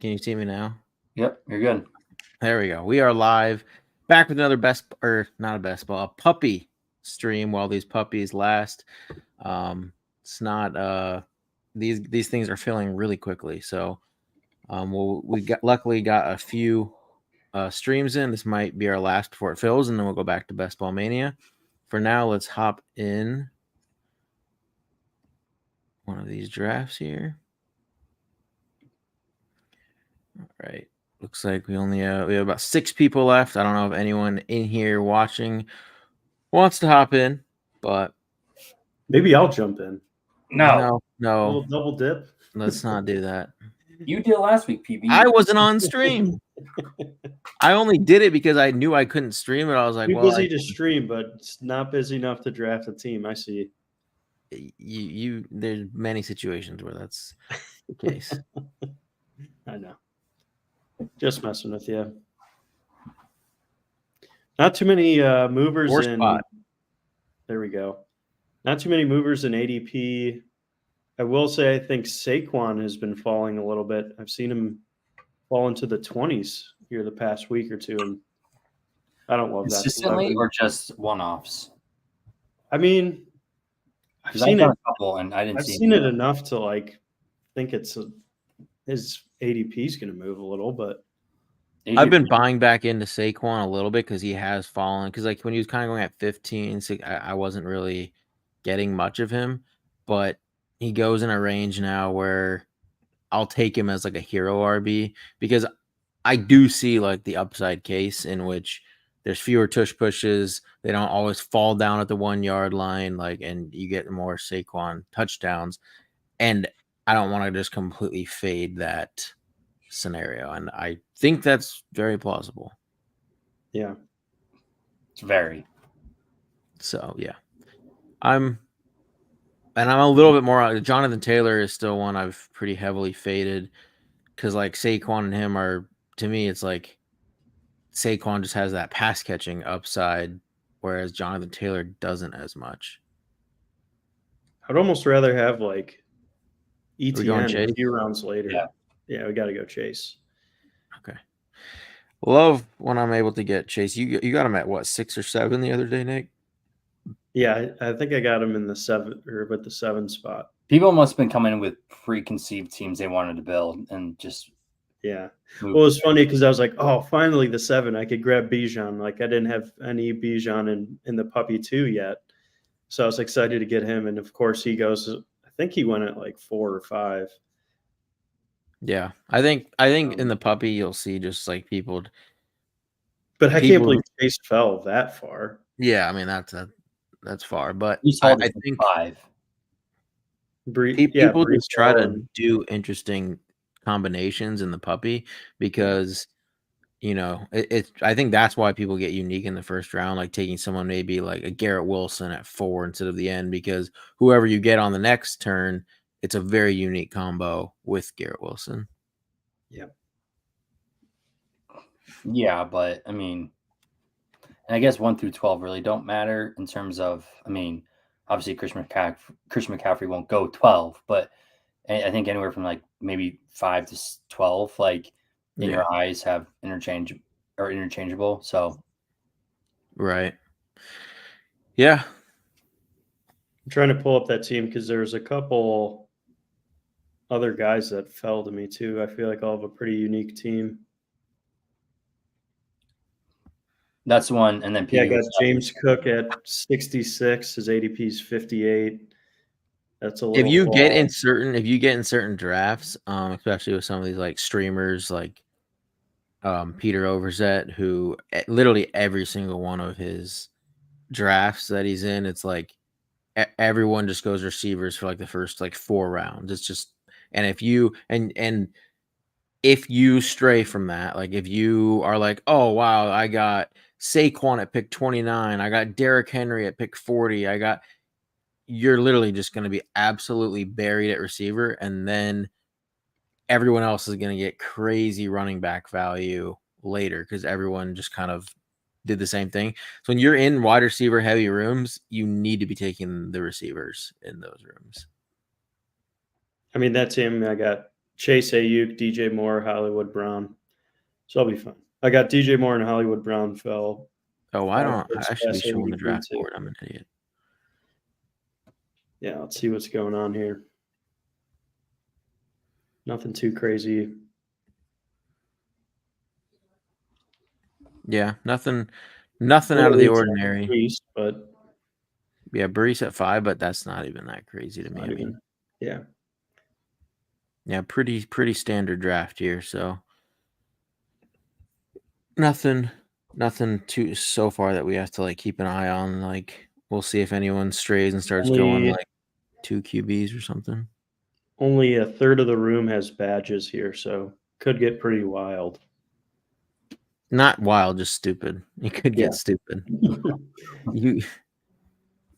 Can you see me now? Yep, you're good. There we go. We are live, back with another a puppy stream while these puppies last. It's not these things are filling really quickly, so luckily got a few streams in. This might be our last before it fills, and then we'll go back to Best Ball Mania. For now, let's hop in one of these drafts here. All right. Looks like we have about 6 people left. I don't know if anyone in here watching wants to hop in, but maybe I'll jump in. No. A little double dip. Let's not do that. You did last week, PB. I wasn't on stream. I only did it because I knew I couldn't stream it. I was like, You're busy to stream, but not busy enough to draft a team. I see. There's many situations where that's the case. I know. Just messing with you. Not too many movers in. There we go. Not too many movers in ADP. I will say I think Saquon has been falling a little bit. I've seen him fall into the 20s here the past week or two, and I don't love that. Consistently or just one-offs? I mean, I've seen it. A couple, and I didn't. I've seen it enough to think his ADP is going to move a little, but ADP. I've been buying back into Saquon a little bit because he has fallen. Because when he was kind of going at 15, I wasn't really getting much of him, but he goes in a range now where I'll take him as a hero RB because I do see the upside case in which there's fewer tush pushes. They don't always fall down at the 1 yard line, and you get more Saquon touchdowns. And I don't want to just completely fade that scenario. And I think that's very plausible. Yeah. It's very. So, yeah. I'm a little bit more. Jonathan Taylor is still one I've pretty heavily faded because Saquon and him are, to me, it's Saquon just has that pass catching upside, whereas Jonathan Taylor doesn't as much. I'd almost rather have ETN a few rounds later. Yeah, we got to go Chase. Okay. Love when I'm able to get Chase. You got him at what, 6 or 7 the other day, Nick? Yeah, I think I got him in the 7 or with the 7 spot. People must have been coming in with preconceived teams they wanted to build and just. Yeah. Well, it was funny because I was like, oh, finally the 7. I could grab Bijan. I didn't have any Bijan in the puppy 2 yet. So I was excited to get him. And of course he goes, I think he went at 4 or 5. Yeah. I think in the puppy you'll see just people. But I can't believe Chase fell that far. Yeah, I mean that's far. But I think 5. People just try to do interesting combinations in the puppy because I think that's why people get unique in the first round, taking someone maybe a Garrett Wilson at 4 instead of the end, because whoever you get on the next turn, it's a very unique combo with Garrett Wilson. Yeah, but I mean, and I guess 1 through 12 really don't matter in terms of, obviously Christian McCaffrey won't go 12, but I think anywhere from maybe 5 to 12, in your eyes have interchangeable. So, right. Yeah. I'm trying to pull up that team because there's a couple other guys that fell to me too. I feel like I'll have a pretty unique team. That's one, and then I got James Cook at 66. His ADP is 58. That's a little. If you get in certain drafts, especially with some of these streamers Peter Overzet, who literally every single one of his drafts that he's in, it's everyone just goes receivers for the first 4 rounds. It's just, and if you if you stray from that, if you are oh wow, I got Saquon at pick 29, I got Derrick Henry at pick 40, you're literally just going to be absolutely buried at receiver, and then everyone else is going to get crazy running back value later because everyone just kind of did the same thing. So when you're in wide receiver heavy rooms, you need to be taking the receivers in those rooms. I mean, that team, I got Chase Ayuk, DJ Moore, Hollywood Brown. So I'll be fine. I got DJ Moore and Hollywood Brown fell. Oh, I should be showing the draft board. I'm an idiot. Yeah, let's see what's going on here. Nothing too crazy. Yeah, nothing out of the ordinary. Brees, but yeah, Brees at 5, but that's not even that crazy to me. I mean, yeah, pretty standard draft here. So nothing too so far that we have to like keep an eye on. Like we'll see if anyone strays and starts going like 2 QBs or something. Only a third of the room has badges here, so could get pretty wild. Not wild, just stupid. It could get stupid.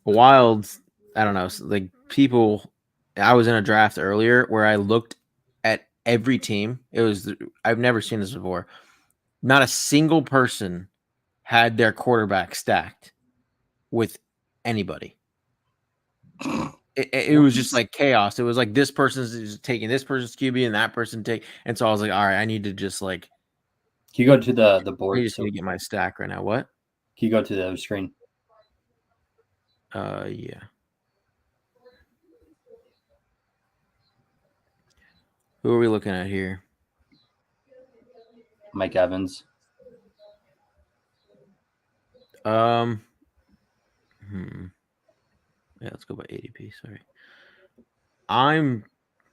Wild, I don't know. Like people, I was in a draft earlier where I looked at every team. I've never seen this before. Not a single person had their quarterback stacked with anybody. It was just like chaos. It was like this person's taking this person's QB and that person and so I was like, all right, I need to just like. Can you go to the board? I just need to get my stack right now. What? Can you go to the other screen? Yeah. Who are we looking at here? Mike Evans. Yeah, let's go by ADP. Sorry.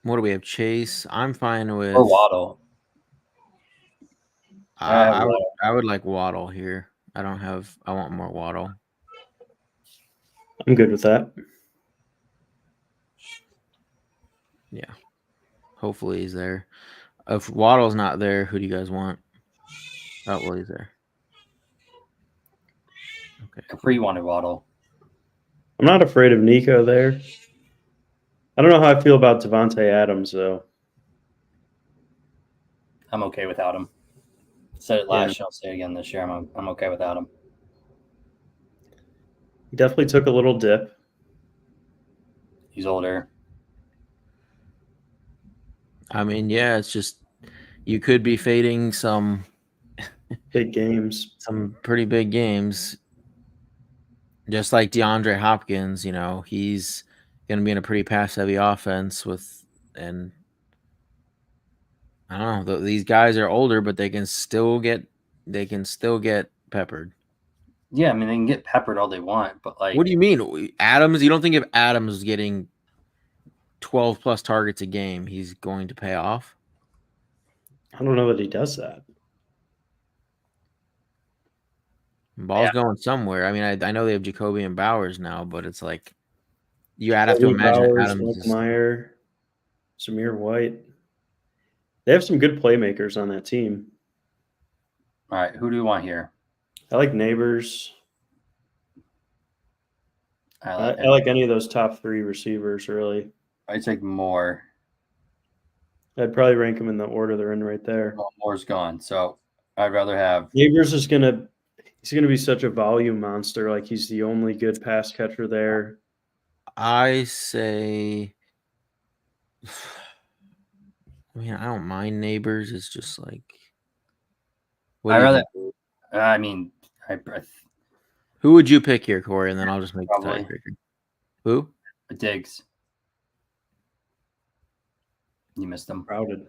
What do we have? Chase. I'm fine with. Or Waddle. I would like Waddle here. I want more Waddle. I'm good with that. Yeah. Hopefully he's there. If Waddle's not there, who do you guys want? Oh, well, he's there. Okay. Capri wanted Waddle. I'm not afraid of Nico there. I don't know how I feel about Devontae Adams, though. I'm okay without him. Said it last year, I'll say it again this year. I'm okay without him. He definitely took a little dip. He's older. I mean, yeah, it's just you could be fading some big games, some pretty big games. Just like DeAndre Hopkins, he's going to be in a pretty pass-heavy offense and I don't know. These guys are older, but they can still get peppered. Yeah, I mean they can get peppered all they want, but like, what do you mean, Adams? You don't think if Adams is getting 12 plus targets a game, he's going to pay off? I don't know that he does that. Ball's going somewhere. I mean, I know they have Jacoby and Bowers now, but it's like have to imagine Bowers, Adams, Meyer, Zamir White. They have some good playmakers on that team. All right, who do we want here? I like Neighbors. I like any of those top 3 receivers, really. I take Moore. I'd probably rank them in the order they're in right there. Well, Moore's gone, so I'd rather have Neighbors he's gonna be such a volume monster. Like he's the only good pass catcher there. I say, I mean, I don't mind Neighbors. It's just like, who would you pick here, Corey? And then I'll just make the tiebreaker. Who? Diggs. You missed them. Crowded.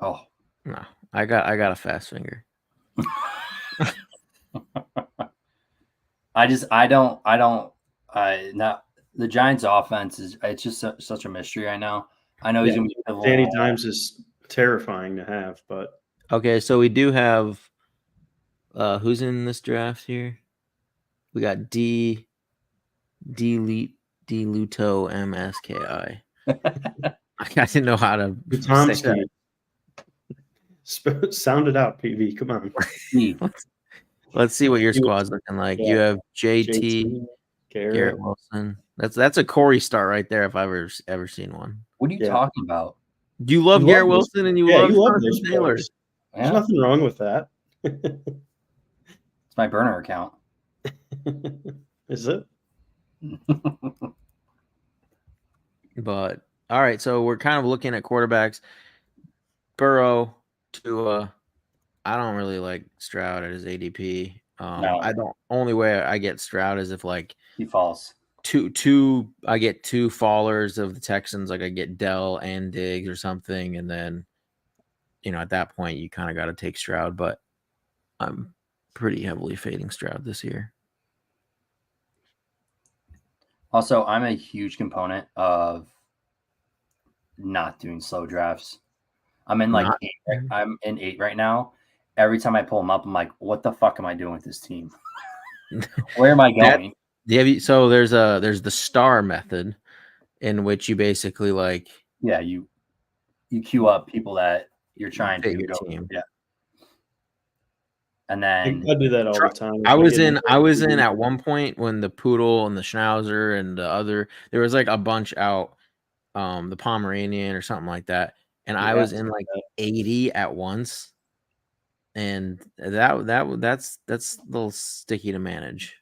Oh no, I got a fast finger. The Giants' offense it's just such a mystery right now. I know he's gonna be pivotal. Danny Dimes is terrifying to have, but okay, so we do have who's in this draft here? We got D Luto MSKI. I didn't know how to say that. Sound it out, PV. Come on. Let's see what your squad's looking like. Yeah. You have JT, Garrett Wilson. That's a Corey start right there if I've ever seen one. What are you talking about? You love Garrett Wilson and you love those Taylor. There's nothing wrong with that. It's my burner account. Is it? But all right, so we're kind of looking at quarterbacks. Burrow, Tua. I don't really like Stroud at his ADP. No. I don't. Only way I get Stroud is if like He falls. I get two fallers of the Texans, like I get Dell and Diggs or something, and then at that point you kind of got to take Stroud. But I'm pretty heavily fading Stroud this year. Also, I'm a huge component of not doing slow drafts. I'm in like I'm in 8 right now. Every time I pull them up, I'm like, what the fuck am I doing with this team? Where am I going? So there's the star method in which you basically like you queue up people that you're trying to your go. team. Yeah. And then I do that all the time. I was in at one point when the poodle and the schnauzer and the other, there was like a bunch out, the Pomeranian or something like that, and I was in like 80 at once, and that's a little sticky to manage.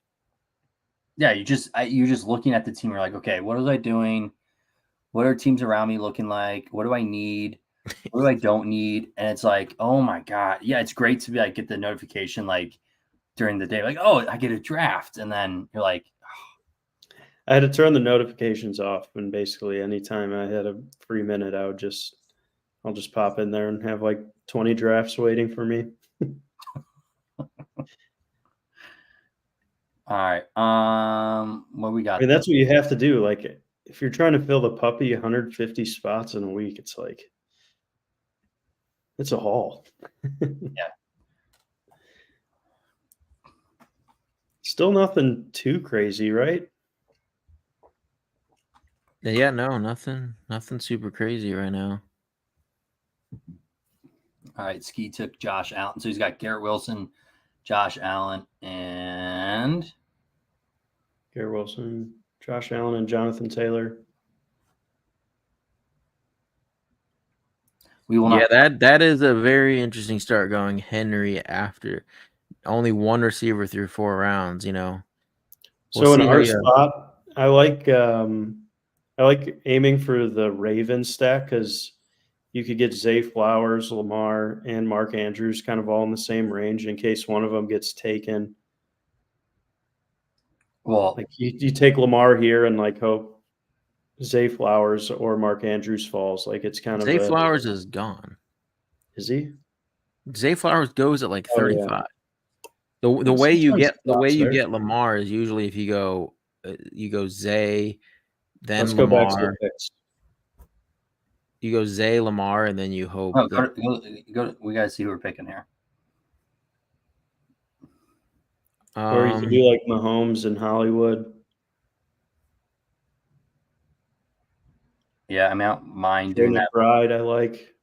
Yeah, you're just looking at the team. You're like, okay, what was I doing? What are teams around me looking like? What do I need? What do I don't need? And it's like, oh my god, yeah, it's great to be like get the notification like during the day, like, oh, I get a draft, and then you're like, I had to turn the notifications off, and basically anytime I had a free minute, I'll just pop in there and have like 20 drafts waiting for me. all right, what we got? I mean, that's what you have to do. Like, if you're trying to fill the puppy 150 spots in a week, it's like it's a haul. Yeah. Still nothing too crazy, right? Yeah, no, nothing super crazy right now. All right, Ski took Josh Allen, so he's got Garrett Wilson, Josh Allen, and Garrett Wilson, Josh Allen, and Jonathan Taylor. That is a very interesting start going Henry after only one receiver through 4 rounds. So in our spot, I like aiming for the Ravens stack because you could get Zay Flowers, Lamar, and Mark Andrews kind of all in the same range in case one of them gets taken. Well, like you take Lamar here and like hope Zay Flowers or Mark Andrews falls. Like it's kind of Zay Flowers is gone. Is he? Zay Flowers goes at like 35. Yeah. The way you get Lamar is usually if you go Zay, then let's Lamar. Go back to the picks. You go Zay, Lamar, and then you hope. We gotta see who we're picking here. Or you could do like Mahomes and Hollywood. Yeah, I'm out mind doing that. McBride, I like.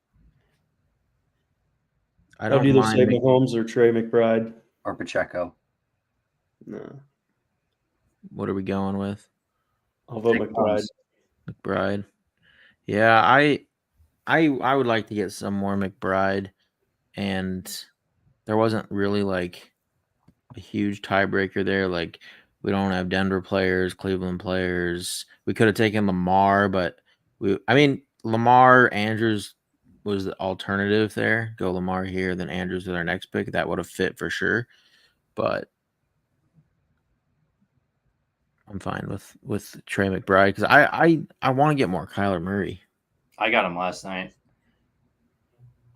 I don't either say Mahomes or Trey McBride or Pacheco. No. What are we going with? I'll vote McBride. McBride. Yeah, I would like to get some more McBride, and there wasn't really like a huge tiebreaker there. Like we don't have Denver players, Cleveland players. We could have taken Lamar, but Lamar, Andrews was the alternative there. Go Lamar here, then Andrews with our next pick. That would have fit for sure. But I'm fine with Trey McBride because I want to get more Kyler Murray. I got him last night.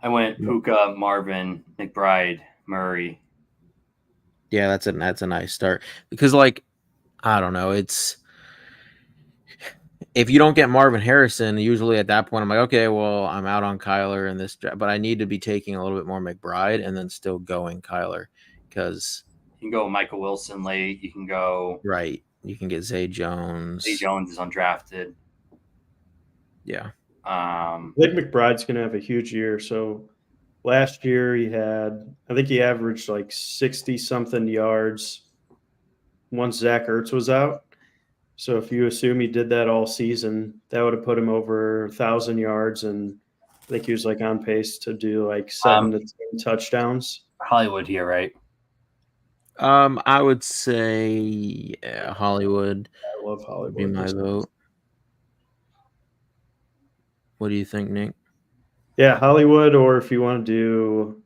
I went Puka, Marvin, McBride, Murray. Yeah, that's a nice start because like I don't know, it's if you don't get Marvin Harrison, usually at that point I'm like, okay, well I'm out on Kyler in this, but I need to be taking a little bit more McBride and then still going Kyler because you can go Michael Wilson late. You can go right. You can get Zay Jones. Zay Jones is undrafted. Yeah. I think McBride's going to have a huge year. So last year I think he averaged like 60-something yards once Zach Ertz was out. So if you assume he did that all season, that would have put him over 1,000 yards. And I think he was like on pace to do like 7 to 10 touchdowns. Hollywood here, right? I would say Hollywood. I love Hollywood. Would be my vote. What do you think, Nick? Yeah, Hollywood, or if you want to do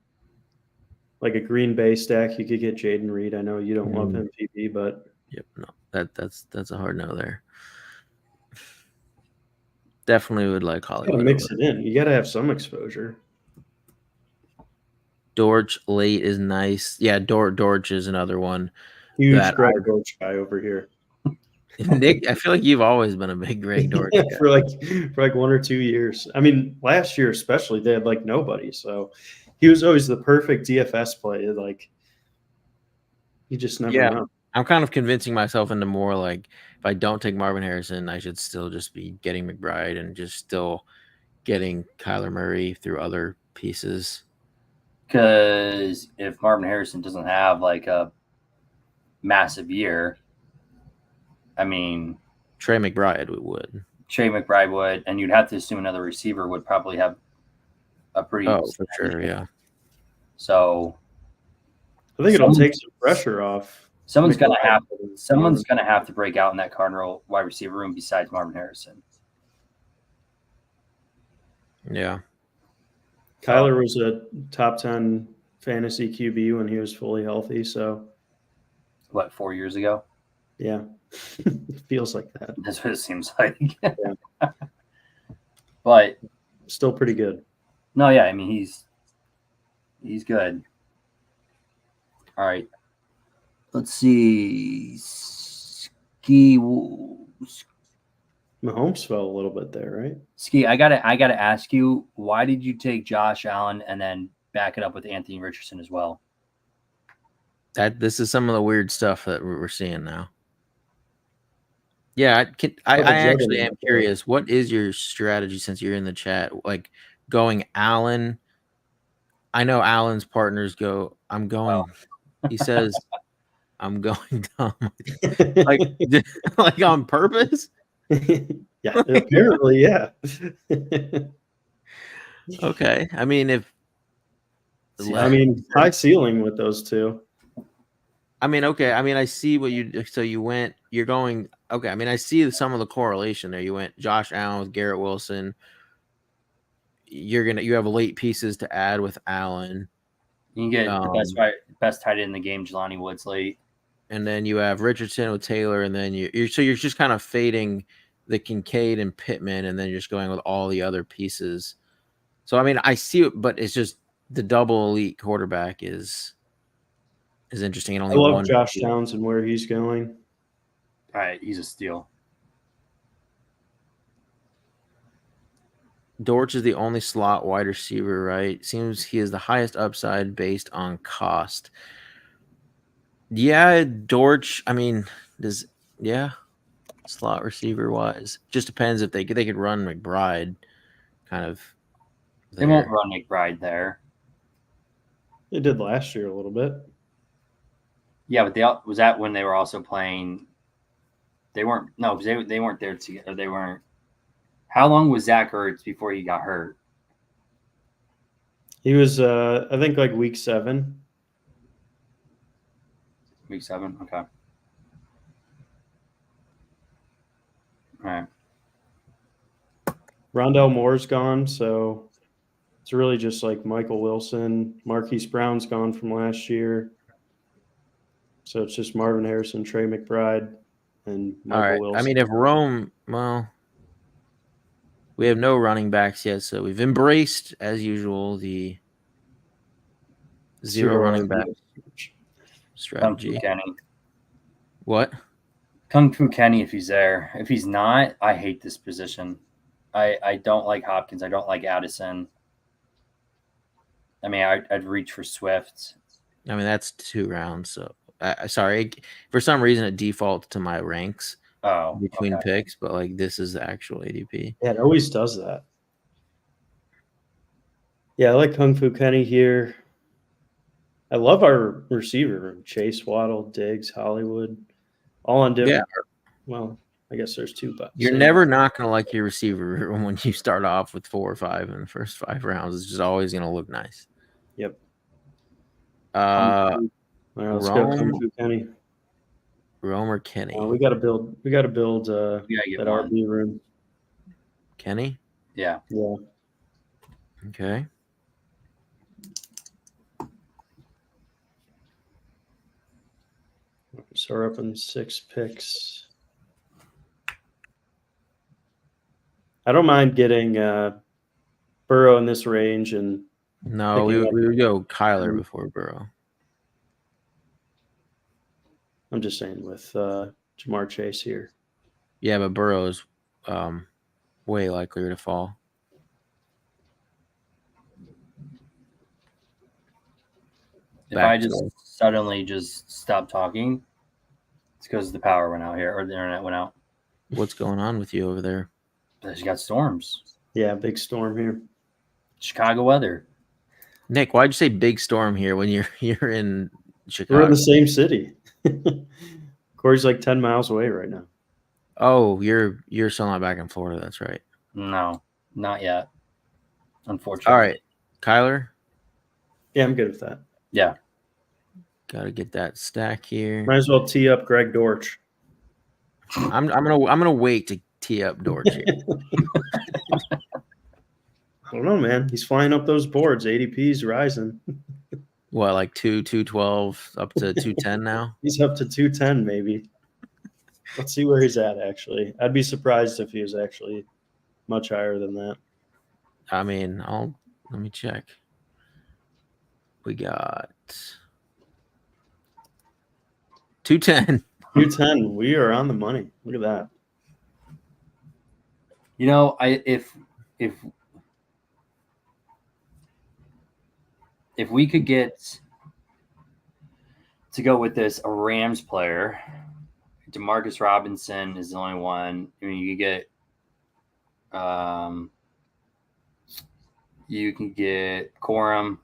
like a Green Bay stack, you could get Jaden Reed. I know you don't love him PP, but yep, no, that's a hard no there. Definitely would like you Hollywood. gotta mix it in. You gotta have some exposure. Dortch late is nice. Yeah, Dortch is another one. Huge Greg Dortch guy over here. Nick, I feel like you've always been a big Greg Dortch guy. for like 1 or 2 years. I mean, last year especially, they had like nobody, so he was always the perfect DFS play. Like, you just never know. I'm kind of convincing myself into more like if I don't take Marvin Harrison, I should still just be getting McBride and just still getting Kyler Murray through other pieces. Because if Marvin Harrison doesn't have like a massive year, I mean, Trey McBride would. Trey McBride would, and you'd have to assume another receiver would probably have a pretty. Oh, for sure, yeah. So I think it'll take some pressure off. Someone's gonna have to break out in that Cardinal wide receiver room besides Marvin Harrison. Yeah. Kyler was a top 10 fantasy QB when he was fully healthy. So, what, 4 years ago? Yeah, it feels like that. That's what it seems like. Yeah. But still pretty good. No, yeah, I mean he's good. All right. Let's see. Mahomes fell a little bit there, right? Ski, I gotta ask you, why did you take Josh Allen and then back it up with Anthony Richardson as well? This is some of the weird stuff that we're seeing now. Yeah, I actually am curious. What is your strategy since you're in the chat? Like going Allen. I know Allen's partners go. I'm going. Oh. He says, "I'm going dumb." like on purpose. Yeah, apparently, yeah. Okay, I mean, high ceiling with those two. I mean, okay. I mean, I see what you. So you're going. Okay. I mean, I see some of the correlation there. You went Josh Allen with Garrett Wilson. You have late pieces to add with Allen. You can get the best tight end in the game, Jelani Woods late. And then you have Richardson with Taylor, and then you're just kind of fading the Kincaid and Pittman, and then you're just going with all the other pieces. So I mean, I see it, but it's just the double elite quarterback is interesting. And only I love Josh Downs and where he's going. All right, he's a steal. Dortch is the only slot wide receiver, right? Seems he is the highest upside based on cost. Yeah, Dortch. I mean, slot receiver wise, just depends if they could run McBride, kind of. They won't run McBride there. They did last year a little bit. Yeah, but was that when they were also playing? They weren't. No, because they weren't there together. They weren't. How long was Zach Ertz before he got hurt? He was, I think, like week 7. Week 7, okay. All right. Rondell Moore's gone, so it's really just like Michael Wilson. Marquise Brown's gone from last year. So it's just Marvin Harrison, Trey McBride, and Michael Wilson. I mean, if Rome, we have no running backs yet, so we've embraced, as usual, the zero running back strategy. What? Kung Fu Kenny, if he's there. If he's not, I hate this position. I don't like Hopkins. I don't like Addison. I mean, I'd reach for Swift. I mean, that's 2 rounds. So, sorry, for some reason it defaults to my ranks between picks, but like this is the actual ADP. Yeah, it always does that. Yeah, I like Kung Fu Kenny here. I love our receiver room: Chase, Waddle, Diggs, Hollywood, all on different. Yeah. Well, I guess there's 2, but you're never not going to like your receiver room when you start off with 4 or 5 in the first 5 rounds. It's just always going to look nice. Yep. All right, let's go Kung Fu Kenny. Rome or Kenny? We got to build. We got to build that RB room. Kenny? Yeah. Yeah. Okay. So we're up in 6 picks. I don't mind getting Burrow in this range and No, we would go Kyler before Burrow. I'm just saying with Jamar Chase here. Yeah, but Burrow is way likelier to fall. If I just suddenly just stop talking, it's because the power went out here or the internet went out. What's going on with you over there? You got storms. Yeah, big storm here. Chicago weather. Nick, why'd you say big storm here when you're in Chicago? We're in the same city. Corey's like 10 miles away right now. Oh, you're still not back in Florida. That's right. No, not yet. Unfortunately. All right, Kyler. Yeah, I'm good with that. Yeah. Got to get that stack here. Might as well tee up Greg Dortch. I'm gonna wait to tee up Dortch here. I don't know, man. He's flying up those boards. ADP's rising. What, like 212 up to 210 now? He's up to 210, maybe. Let's see where he's at, actually. I'd be surprised if he was actually much higher than that. I mean, let me check. We got 210. 210. We are on the money. Look at that. You know, if we could get to go with this a Rams player, Demarcus Robinson is the only one. I mean, you can get Corum.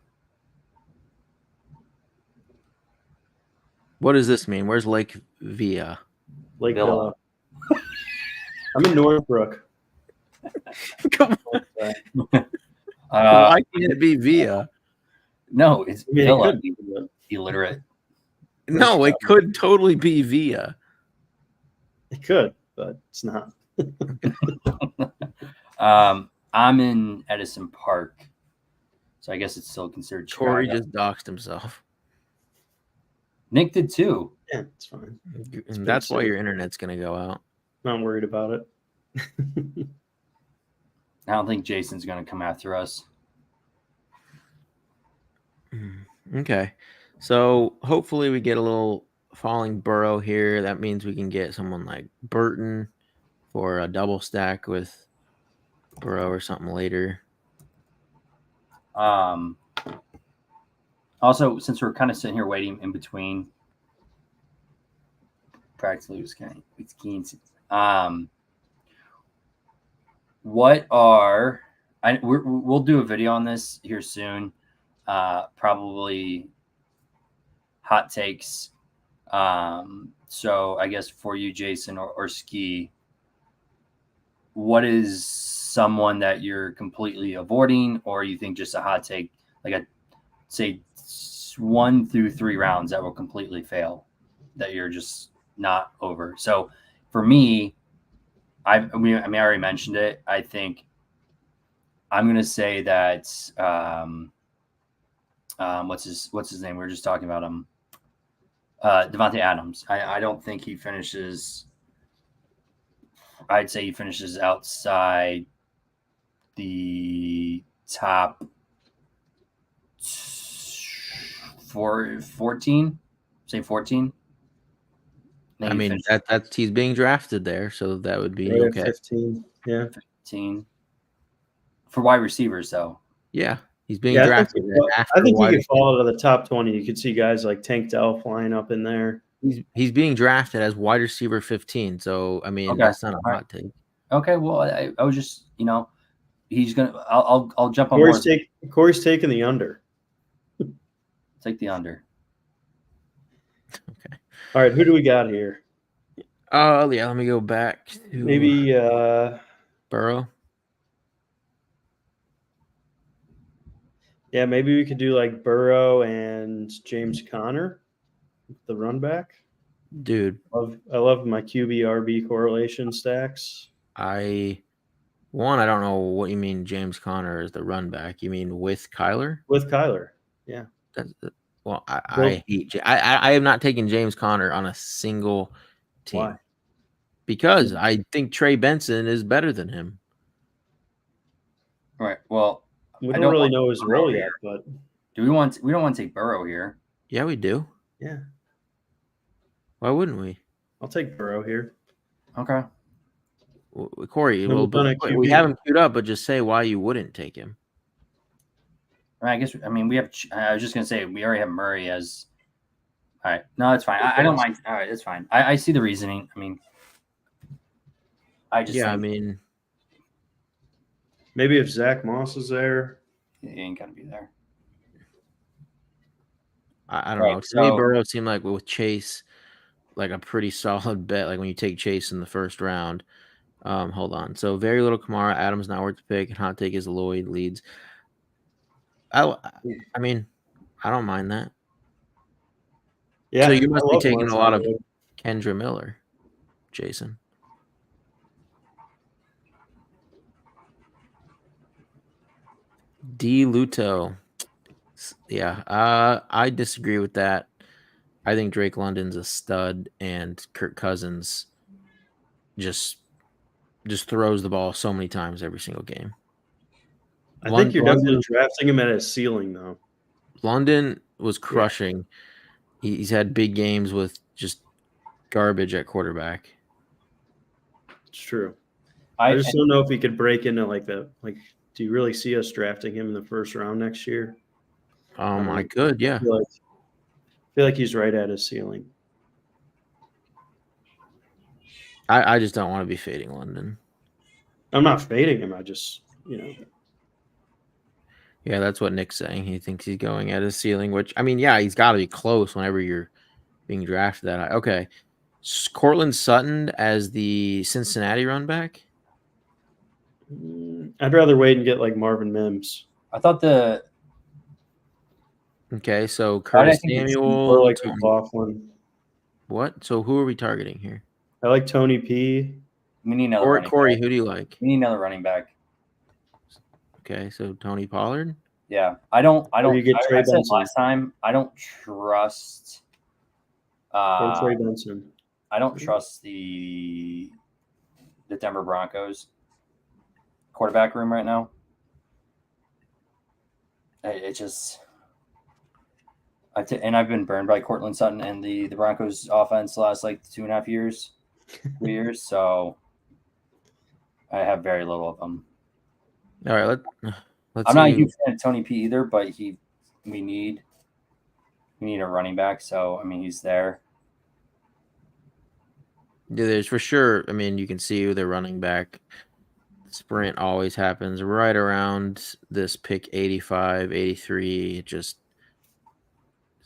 What does this mean? Where's Lake Villa? Lake Villa. I'm in Northbrook. Come on. Why can't it be Villa? No, it's Villa. Illiterate. No, it could totally be Villa. It could, but it's not. I'm in Edison Park, so I guess it's still considered Chicago. Corey just doxed himself. Nick did too. Yeah, it's fine. And that's why your internet's gonna go out. Not worried about it. I don't think Jason's gonna come after us. Okay, so hopefully we get a little falling Burrow here. That means we can get someone like Burton for a double stack with Burrow or something later. Also, since we're kind of sitting here waiting in between, practically we'll do a video on this here soon. Probably hot takes. So I guess for you, Jason or Ski, what is someone that you're completely avoiding, or you think just a hot take, like a say 1 through 3 rounds that will completely fail, that you're just not over? So for me, I already mentioned it. I think I'm going to say that what's his name? We were just talking about him. Devontae Adams. I don't think he finishes. I'd say he finishes outside the top 14. Say 14. Maybe I mean that's he's being drafted there, so that would be okay. 15. Yeah. 15. For wide receivers, though. Yeah. He's being drafted. I think he could fall out of the top 20. You could see guys like Tank Dell flying up in there. He's being drafted as wide receiver 15. So I mean, that's not a hot take. Okay, well, I was just, he's gonna. I'll jump on. Corey's taking the under. Take the under. Okay. All right. Who do we got here? Oh yeah, let me go back to maybe Burrow. Yeah, maybe we could do like Burrow and James Conner, the run back. Dude, I love my QB RB correlation stacks. I One, I don't know what you mean James Conner is the run back. You mean with Kyler? With Kyler, yeah. That's well, I Well, hate I am not taking James Conner on a single team why? because I think Trey Benson is better than him. Right. Well, We I don't don't really want know his Burrow role here. yet, but We don't want to take Burrow here. Yeah, we do. yeah, Why wouldn't we? I'll take Burrow here. Okay. Corey, Then we've done a we QB. have him queued up, but just say why you wouldn't take him. I guess we have. I was just gonna say we already have Murray as. All right. No, it's fine. I don't mind. All right, it's fine. I see the reasoning. I mean, I just Yeah, I think mean, Maybe if Zach Moss is there. he ain't gonna be there. I don't know. To me, Burrow seemed like with Chase, like a pretty solid bet. Like when you take Chase in the first round. Hold on. So very little Kamara. Adams not worth the pick. And hot take is Lloyd leads. I mean, I don't mind that. Yeah, So you must I be love taking a lot of Lloyd. Kendra Miller, Jason. D. Luto. Yeah, I disagree with that. I think Drake London's a stud, and Kirk Cousins just throws the ball so many times every single game. I think you're definitely drafting him at his ceiling, though. London was crushing. Yeah. He's had big games with just garbage at quarterback. It's true. I just don't know if he could break into like that. Like, do you really see us drafting him in the first round next year? I could, yeah. I feel like he's right at his ceiling. I just don't want to be fading London. I'm not fading him. I just, Yeah, that's what Nick's saying. He thinks he's going at his ceiling, which, I mean, yeah, he's got to be close whenever you're being drafted that high. Okay. Cortland Sutton as the Cincinnati run back? I'd rather wait and get like Marvin Mims. I thought Okay, so Curtis Samuel. Or like McLaughlin. What? So who are we targeting here? I like Tony P. We need another running Corey, back. who do you like? We need another running back. Okay, so Tony Pollard? Yeah. I said last time, I don't trust Trey Benson. I don't trust the Denver Broncos quarterback room right now. I've been burned by Cortland Sutton and the Broncos offense the last like 2.5 years, 3 years. So I have very little of them. All right, let's. I'm not a huge fan of Tony P either, but we need a running back. So I mean, he's there. Yeah, there's for sure. I mean, you can see who they're running back. Sprint always happens right around this pick 85, 83. It just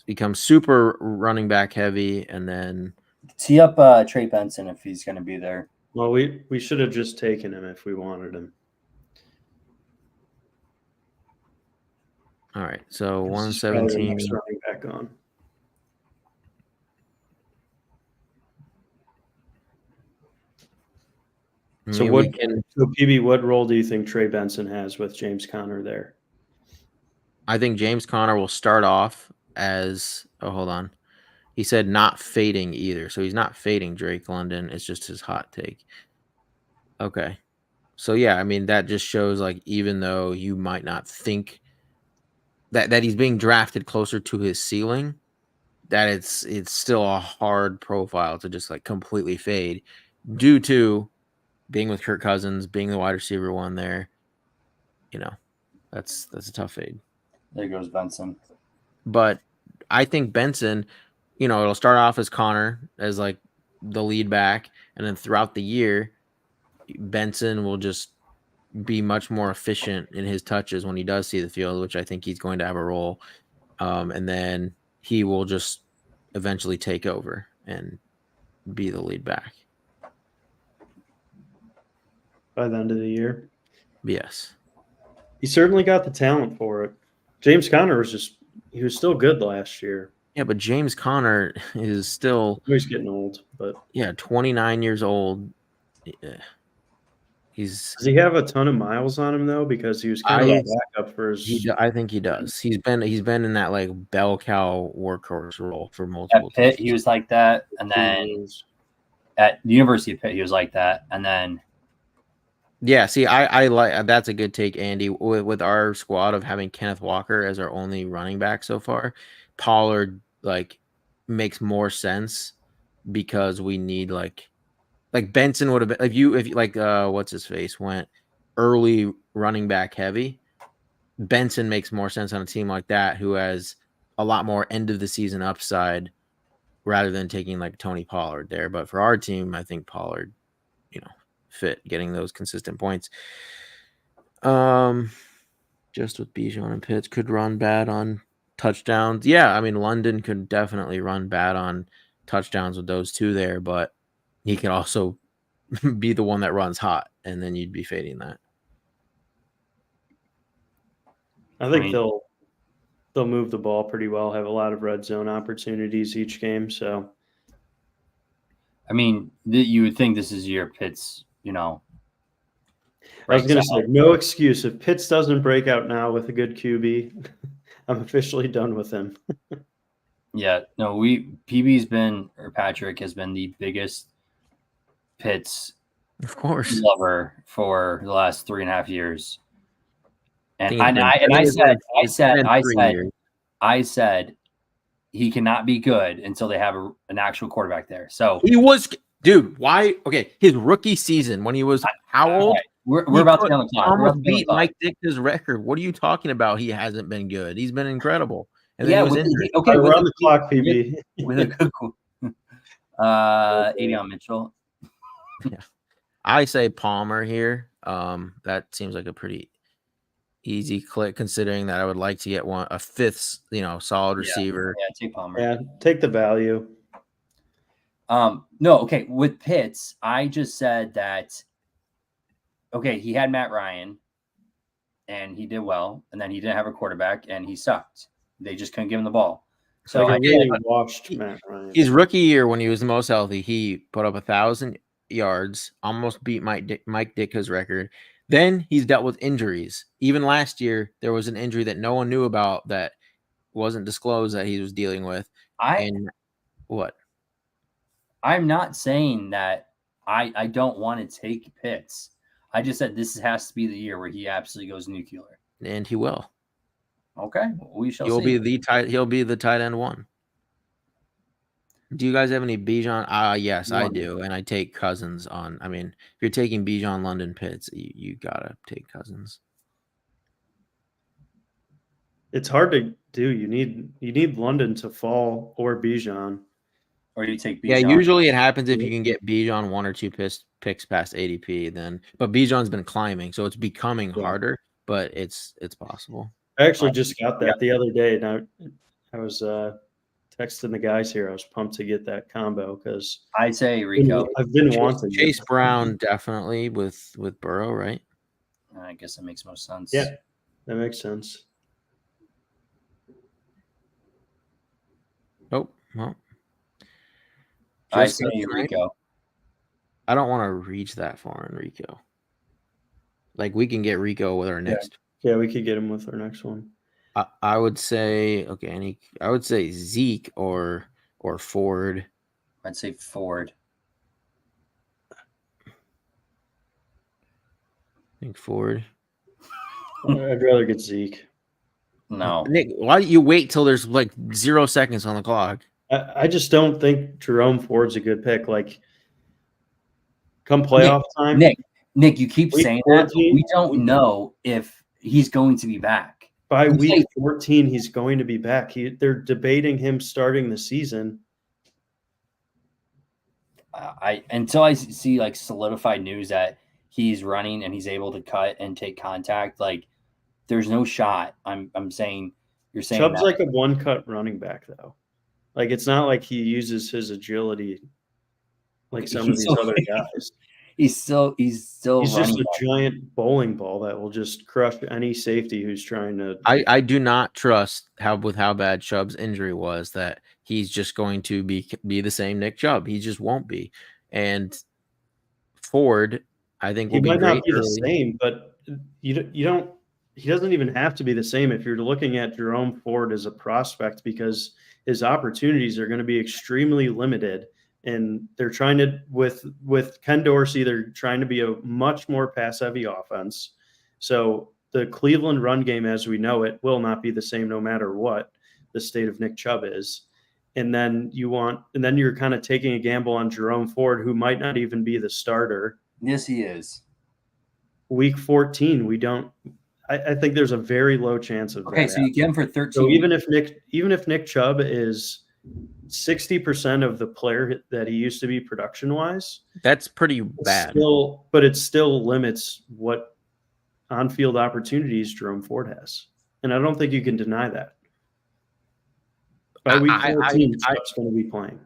becomes super running back heavy, and then tee up Trey Benson if he's going to be there. Well, we should have just taken him if we wanted him. All right, so 117. Running back on. So PB, what role do you think Trey Benson has with James Conner there? I think James Conner will start off as hold on. He said not fading either. So he's not fading Drake London. It's just his hot take. Okay. So yeah, I mean that just shows like even though you might not think that he's being drafted closer to his ceiling, that it's still a hard profile to just like completely fade due to being with Kirk Cousins, being the wide receiver one there. That's a tough fade. There goes Benson. But I think Benson, it'll start off as Connor as like the lead back, and then throughout the year, Benson will just be much more efficient in his touches when he does see the field, which I think he's going to have a role. And then he will just eventually take over and be the lead back. By the end of the year? Yes. He certainly got the talent for it. James Conner he was still good last year. Yeah, but James Conner is still... He's getting old, but... Yeah, 29 years old. Yeah. He's. Does he have a ton of miles on him though? Because he was kind of a backup for his. I think he does. He's been in that like bell cow workhorse role for At multiple Pitt, teams. he was like that, and then at the University of Pitt, he was like that, and then Yeah, see, I like that's a good take, Andy. With our squad of having Kenneth Walker as our only running back so far, Pollard like makes more sense because we need like Benson would have been if you like what's his face went early running back heavy. Benson makes more sense on a team like that who has a lot more end of the season upside rather than taking like Tony Pollard there. But for our team, I think Pollard, fit getting those consistent points. Just with Bijan and Pitts could run bad on touchdowns. Yeah, I mean London could definitely run bad on touchdowns with those two there, but he could also be the one that runs hot, and then you'd be fading that. I think they'll move the ball pretty well, have a lot of red zone opportunities each game. So, I mean, you would think this is your Pitts, I was going to say, no excuse. If Pitts doesn't break out now with a good QB, I'm officially done with him. Yeah, no, Patrick has been the biggest Pitts, of course, lover for the last 3.5 years. And I said he cannot be good until they have an actual quarterback there. So he was, dude. Why? Okay, his rookie season when he was how old? Right. We're about to be on the clock. Almost beat Mike Ditka's record. What are you talking about? He hasn't been good. He's been incredible. And then yeah, he was injured. Okay, we're on the clock, PB. With a good 80 Mitchell. Yeah, I say Palmer here. That seems like a pretty easy click, considering that I would like to get a fifth, solid receiver. Yeah, take Palmer. Yeah, take the value. No, okay. With Pitts, I just said that. Okay, he had Matt Ryan, and he did well, and then he didn't have a quarterback, and he sucked. They just couldn't give him the ball. So washed Matt Ryan. His rookie year, when he was the most healthy, he put up 1,000 yards, almost beat Mike Ditka's record. Then he's dealt with injuries. Even last year, there was an injury that no one knew about that wasn't disclosed that he was dealing with. What? I'm not saying that I don't want to take Pitts. I just said this has to be the year where he absolutely goes nuclear. And he will. Okay, we shall see. He'll be the tight end one. Do you guys have any Bijan? Yes, I do. And I take Cousins on. I mean, if you're taking Bijan, London, Pitts, you gotta take Cousins. It's hard to do. You need London to fall or Bijan. Or you take Bijan. Yeah, usually it happens if you can get Bijan 1 or 2 picks past ADP. But Bijan's been climbing, so it's becoming harder. But it's possible. I actually just got that the other day, and I was texting the guys here. I was pumped to get that combo because I say Rico. I've been wanting Chase Brown definitely with Burrow, right? I guess that makes most sense. Yeah, that makes sense. Oh well. I say Rico. I don't want to reach that far in Rico. Like we can get Rico with our next. Yeah, we could get him with our next one. I would say I would say Zeke or Ford. I'd say Ford. I think Ford. I'd rather get Zeke. No. Nick, why do you wait till there's like 0 seconds on the clock? I just don't think Jerome Ford's a good pick. Like, come playoff time. Nick, you keep saying 14, that. We don't know if he's going to be back. By week 14, he's going to be back. They're debating him starting the season. Until I see like solidified news that he's running and he's able to cut and take contact, like there's no shot. I'm saying you're saying Chubb's like a one-cut running back though. Like it's not like he uses his agility like some of these other guys. He's just a giant bowling ball that will just crush any safety who's trying to. I do not trust how bad Chubb's injury was that he's just going to be the same Nick Chubb. He just won't be. And Ford, I think He will be might not great be the early. same, but you don't. He doesn't even have to be the same if you're looking at Jerome Ford as a prospect, because his opportunities are going to be extremely limited, and they're trying to with Ken Dorsey. They're trying to be a much more pass heavy offense. So the Cleveland run game, as we know it, will not be the same no matter what the state of Nick Chubb is. And then you're kind of taking a gamble on Jerome Ford, who might not even be the starter. Yes, he is. Week 14, we don't. I think there's a very low chance of that. Okay, so you get him for 13. So even if Nick Chubb is 60% of the player that he used to be production wise, that's pretty bad. But it still limits what on-field opportunities Jerome Ford has, and I don't think you can deny that. By week 14, Chubb's going to be playing.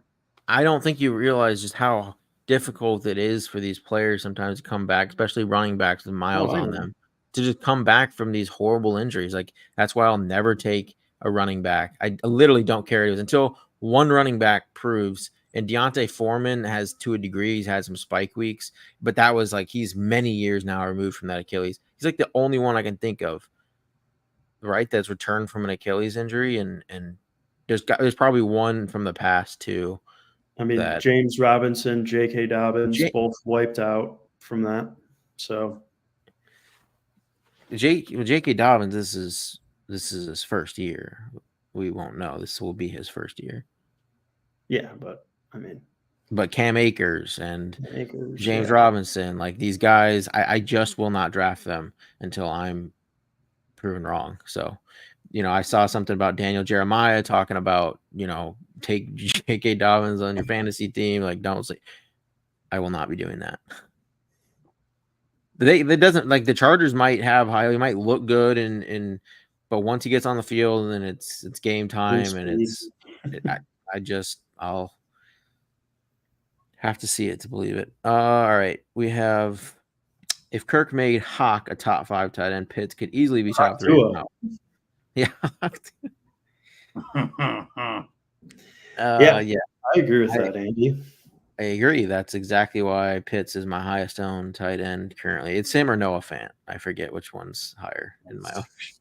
I don't think you realize just how difficult it is for these players sometimes to come back, especially running backs with miles on them, to just come back from these horrible injuries. Like, that's why I'll never take a running back. I literally don't care until one running back proves. And Deontay Foreman has, to a degree, he's had some spike weeks, but that was like, he's many years now removed from that Achilles. He's like the only one I can think of, right, that's returned from an Achilles injury, and there's probably one from the past too. I mean, James Robinson, J.K. Dobbins, both wiped out from that. So, J.K. Dobbins, this is his first year. We won't know. This will be his first year. Yeah, but I mean, but Cam Akers and James Robinson, like these guys, I just will not draft them until I'm proven wrong. So, I saw something about Daniel Jeremiah talking about, take J.K. Dobbins on your fantasy team. Like, don't say, I will not be doing that. They doesn't, like, the Chargers might have highly, might look good, but once he gets on the field, then it's game time, and I'll have to see it to believe it. All right, we have, if Kirk made Hawk a top 5 tight end, Pitts could easily be top 3. Yeah. Yeah, I agree with that, Andy. I agree. That's exactly why Pitts is my highest owned tight end currently. It's him or Noah Fant. I forget which one's higher in my ownership.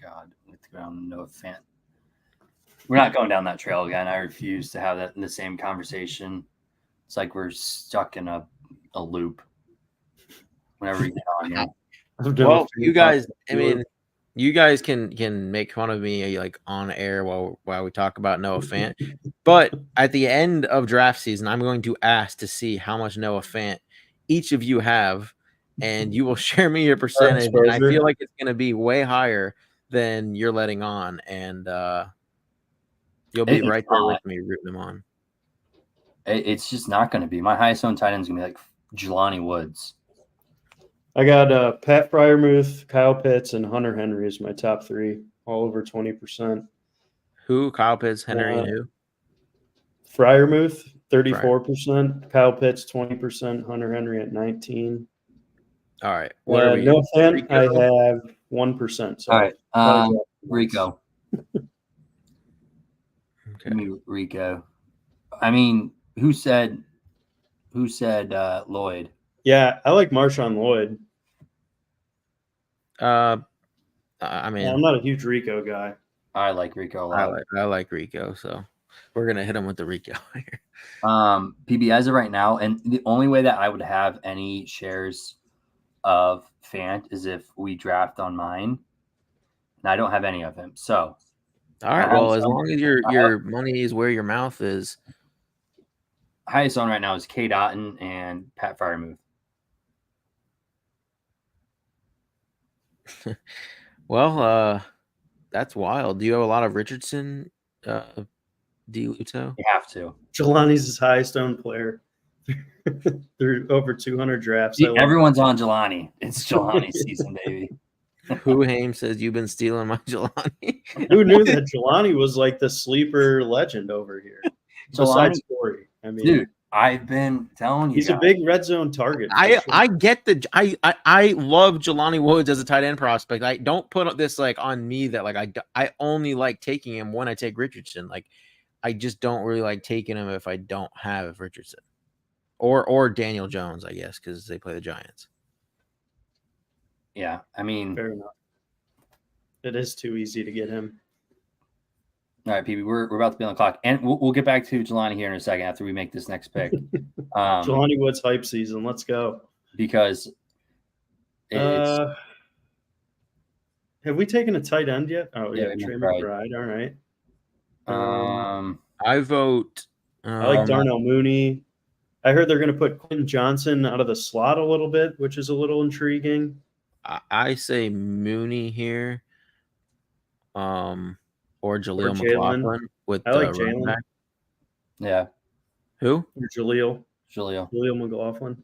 God, let's go down Noah Fant. We're not going down that trail again. I refuse to have that in the same conversation. It's like we're stuck in a loop. Whenever you get on here. Well, you guys, I mean, you guys can make fun of me like on air while we talk about Noah Fant, but at the end of draft season, I'm going to ask to see how much Noah Fant each of you have, and you will share me your percentage. And I feel like it's going to be way higher than you're letting on, and you'll be right there with me rooting them on. It's just not going to be. My highest owned tight end is going to be like Jelani Woods. I got Pat Freiermuth, Kyle Pitts, and Hunter Henry as my top 3, all over 20%. Who? Kyle Pitts, Henry, and who? Freiermuth, 34%. Kyle Pitts, 20%. Hunter Henry at 19%. All right. What are we? No fan. I have 1%. So all right. Rico. Okay. Give me Rico. I mean, who said Lloyd? Yeah, I like Marshawn Lloyd. I mean, I'm not a huge Rico guy. I like Rico a lot. I like Rico, so we're gonna hit him with the Rico here. PB, as of right now, and the only way that I would have any shares of Fant is if we draft on mine, and I don't have any of him. So, all right. Well, as long as your money is where your mouth is. Highest owned right now is K. Dotton and Pat Freiermuth. Well, that's wild. Do you have a lot of Richardson, D. Luto? You have to. Jelani's his highest owned player. They're over 200 drafts. See, everyone's on Jelani. It's Jelani season, baby. Who Haim says you've been stealing my Jelani? Who knew that Jelani was like the sleeper legend over here? Besides Corey. I mean, dude, I've been telling you, he's a big red zone target. I get I love Jelani Woods as a tight end prospect. I don't put this like on me that like I only like taking him when I take Richardson. Like, I just don't really like taking him if I don't have Richardson. or Daniel Jones, I guess, because they play the Giants. Yeah, I mean, fair enough. It is too easy to get him. All right, PB, we're about to be on the clock, and we'll get back to Jelani here in a second after we make this next pick. Jelani Woods hype season. Let's go. Because have we taken a tight end yet? Oh yeah, Trey McBride. All right. I vote. I like Darnell Mooney. I heard they're going to put Quentin Johnson out of the slot a little bit, which is a little intriguing. I say Mooney here. Or Jaleel McLaughlin with I like running back. Yeah. Who? Or Jaleel McLaughlin.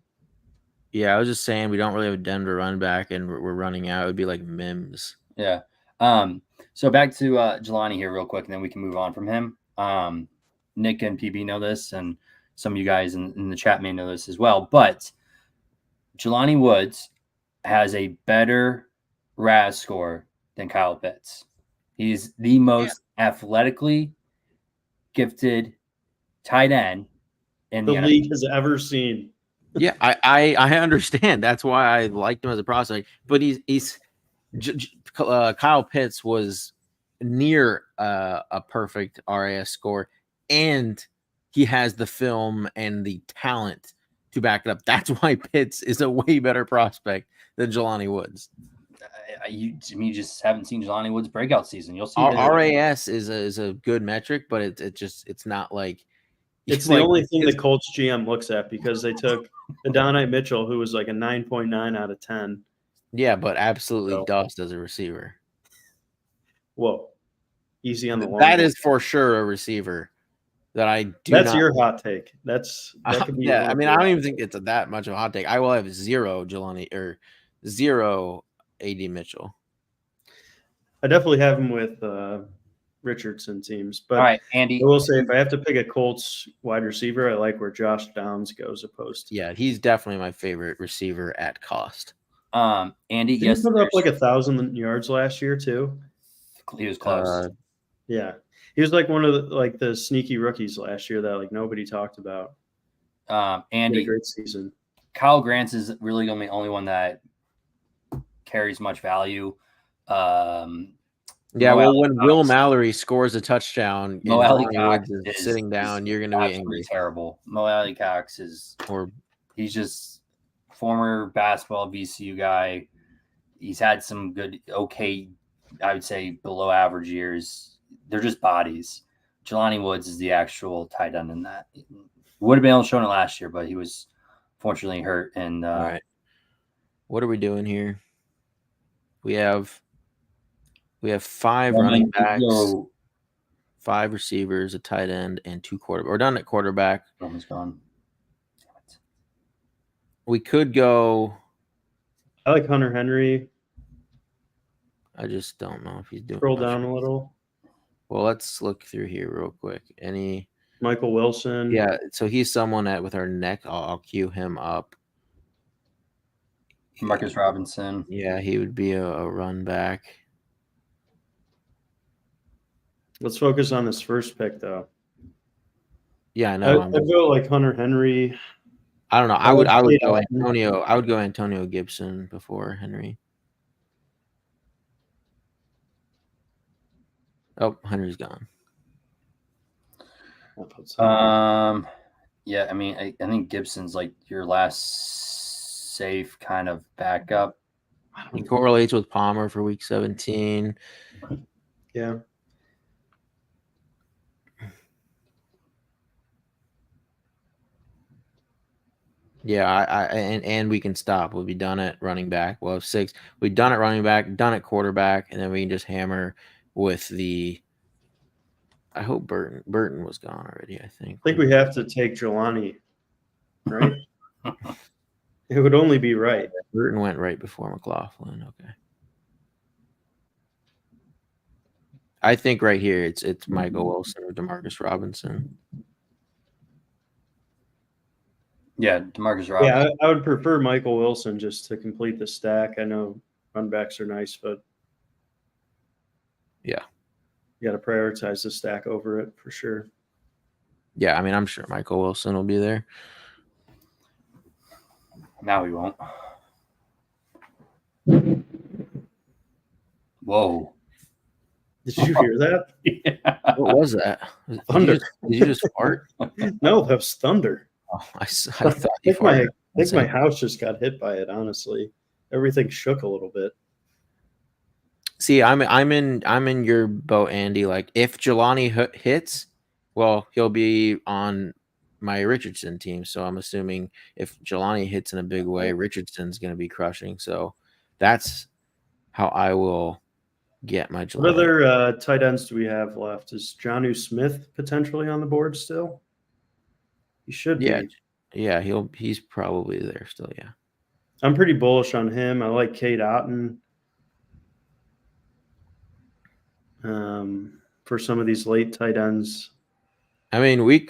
Yeah, I was just saying we don't really have a Denver run back, and we're running out. It would be like Mims. Yeah. So back to Jelani here real quick, and then we can move on from him. Nick and PB know this, and some of you guys in the chat may know this as well. But Jelani Woods has a better RAS score than Kyle Pitts. He's the most athletically gifted tight end in the league has ever seen. Yeah, I understand. That's why I liked him as a prospect. But Kyle Pitts was near a perfect RAS score, and he has the film and the talent to back it up. That's why Pitts is a way better prospect than Jelani Woods. You just haven't seen Jelani Woods' breakout season. You'll see. RAS is a good metric, but it's not like it's the only thing the Colts GM looks at, because they took Adonai Mitchell, who was like a 9.9 out of 10. Yeah, but absolutely dust as a receiver. Whoa, easy on the long. That is for sure a receiver that I do. That's your hot take. That could be. Yeah, I mean, I don't even think it's that much of a hot take. I will have zero Jelani or zero AD Mitchell. I definitely have him with Richardson teams. But all right, Andy, I will say, if I have to pick a Colts wide receiver, I like where Josh Downs goes opposed to. Yeah, he's definitely my favorite receiver at cost. Andy, he put up like 1,000 yards last year too. He was close. Yeah, he was like one of the sneaky rookies last year that nobody talked about. Andy, great season. Kyle Grants is really going to be the only one that carries much value. Yeah, well, when Will Mallory scores a touchdown and Woods is sitting down, you're going to be angry. Terrible. Mo Alley Cox he's just former basketball VCU guy. He's had some good, okay, I would say below average years. They're just bodies. Jelani Woods is the actual tight end in that. Would have been able to show it last year, but he was fortunately hurt. And all right, what are we doing here? We have 5 running backs, 5 receivers, a tight end, and 2 quarterbacks. We're done at quarterback. Almost gone. Damn it. We could go. I like Hunter Henry. I just don't know if he's doing. Scroll down a little. Well, let's look through here real quick. Any Michael Wilson? Yeah, so he's someone with our neck. I'll cue him up. Marcus Robinson. Yeah, he would be a run back. Let's focus on this first pick, though. Yeah, I know. I'd go like Hunter Henry. I don't know. I would go Antonio. I would go Antonio Gibson before Henry. Oh, Henry's gone. Yeah, I mean, I think Gibson's like your last safe kind of backup. He correlates with Palmer for week 17. Yeah. Yeah, and we can stop. We'll be done at running back. We'll have 6. We've done at running back, done at quarterback, and then we can just hammer with the. I hope Burton was gone already. I think we have to take Jelani, right? It would only be right. Burton went right before McLaughlin. Okay. I think right here it's Michael Wilson or Demarcus Robinson. Yeah, Demarcus Robinson. Yeah, I would prefer Michael Wilson just to complete the stack. I know run backs are nice, but yeah, you got to prioritize the stack over it for sure. Yeah, I mean, I'm sure Michael Wilson will be there. Now we won't. Whoa. Did you hear that? Yeah. What was that? Thunder. Did you just fart? No, that was thunder. Oh, I thought I you think my, farted. I think my house just got hit by it, honestly. Everything shook a little bit. See, I'm in your boat, Andy. Like if Jelani hits, well, he'll be on my Richardson team. So I'm assuming if Jelani hits in a big way, Richardson's going to be crushing. So that's how I will get my Jelani. What other tight ends do we have left? Is Jonnu Smith potentially on the board still? He should be. Yeah, he's probably there still. Yeah, I'm pretty bullish on him. I like Kate Otten for some of these late tight ends. I mean,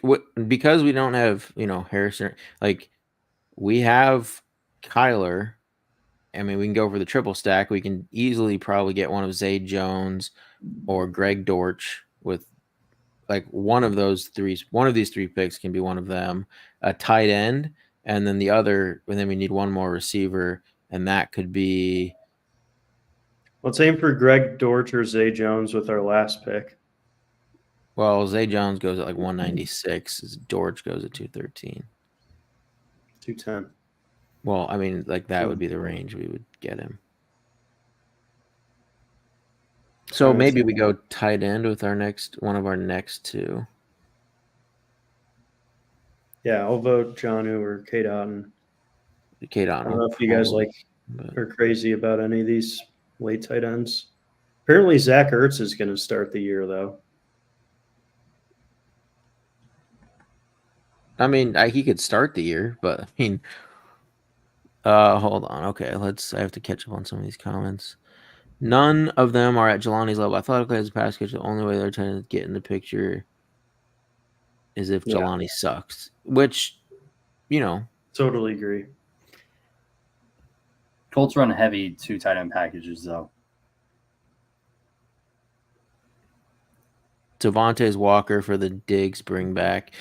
because we don't have Harrison. Like we have Kyler. I mean, we can go for the triple stack. We can easily probably get one of Zay Jones or Greg Dortch with like one of these three picks can be one of them, a tight end, and then and then we need one more receiver, and that could be. Let's aim for Greg Dortch or Zay Jones with our last pick. Well, Zay Jones goes at like 196. Dortch goes at 213. 210. Well, I mean, like that would be the range we would get him. So maybe we go tight end with one of our next two. Yeah, I'll vote Jonnu or Kate Otten. Kate Otten. I don't know if you guys are crazy about any of these late tight ends. Apparently, Zach Ertz is going to start the year, though. I mean, he could start the year, but I mean, hold on. Okay, I have to catch up on some of these comments. None of them are at Jelani's level. Athletically as a pass catcher, the only way they're trying to get in the picture is if Jelani sucks, which, Totally agree. Colts run heavy 2 tight end packages, though. Devontae Walker for the Diggs bring back.